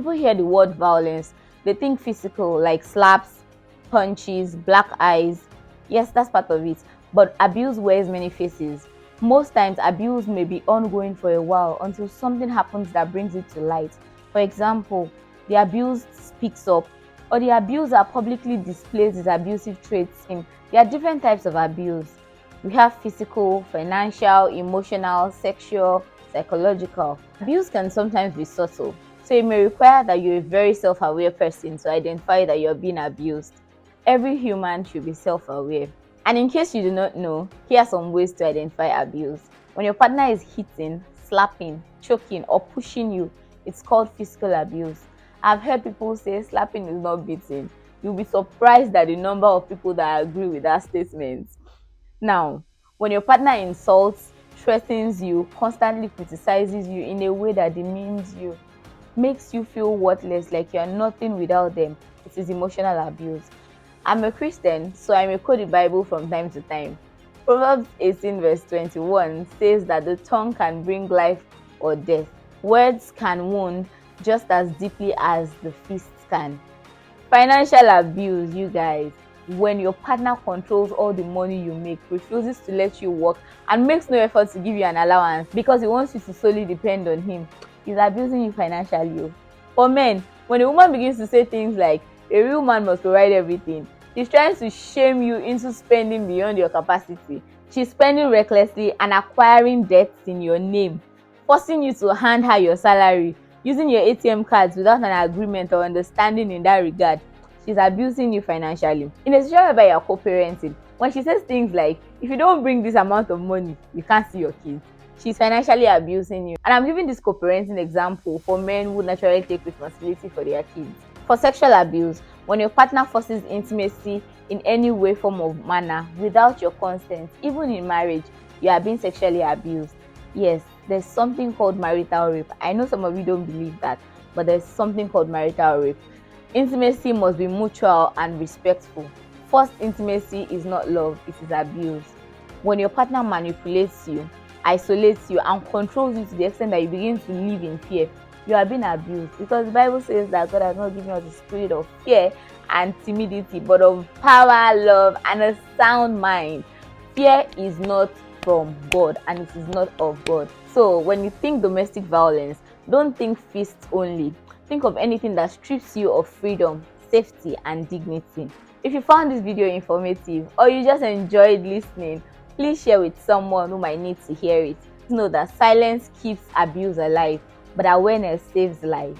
People hear the word violence, they think physical, like slaps, punches, black eyes. Yes, that's part of it. But abuse wears many faces. Most times, abuse may be ongoing for a while until something happens that brings it to light. For example, the abused speaks up, or the abuser publicly displays his abusive traits. There are different types of abuse. We have physical, financial, emotional, sexual, psychological. Abuse can sometimes be subtle, so it may require that you're a very self-aware person to identify that you're being abused. Every human should be self-aware. And in case you do not know, here are some ways to identify abuse. When your partner is hitting, slapping, choking, or pushing you, it's called physical abuse. I've heard people say slapping is not beating. You'll be surprised at the number of people that agree with that statement. Now, when your partner insults, threatens you, constantly criticizes you in a way that demeans you, makes you feel worthless, like you're nothing without them, it is emotional abuse. I'm a Christian, so I may quote the Bible from time to time. Proverbs 18 verse 21 says that the tongue can bring life or death. Words can wound just as deeply as the fists can. Financial abuse, you guys. When your partner controls all the money you make, refuses to let you work, and makes no effort to give you an allowance because he wants you to solely depend on him, he's abusing you financially. For men, when a woman begins to say things like, a real man must provide everything, she's trying to shame you into spending beyond your capacity. She's spending recklessly and acquiring debts in your name, forcing you to hand her your salary, using your ATM cards without an agreement or understanding in that regard. She's abusing you financially. In a situation whereby you're co-parenting, when she says things like, if you don't bring this amount of money, you can't see your kids, she's financially abusing you. And I'm giving this co-parenting example for men who naturally take responsibility for their kids. For sexual abuse, when your partner forces intimacy in any way, form, or manner without your consent, even in marriage, you are being sexually abused. Yes, there's something called marital rape. I know some of you don't believe that, but there's something called marital rape. Intimacy must be mutual and respectful. Forced intimacy is not love, it is abuse. When your partner manipulates you, isolates you, and controls you to the extent that you begin to live in fear, you are being abused, because the Bible says that God has not given us the spirit of fear and timidity, but of power, love, and a sound mind. Fear is not from God, and it is not of God. So when you think domestic violence, don't think fists only. Think of anything that strips you of freedom, safety, and dignity. If you found this video informative or you just enjoyed listening, please share with someone who might need to hear it. Know that silence keeps abuse alive, but awareness saves life.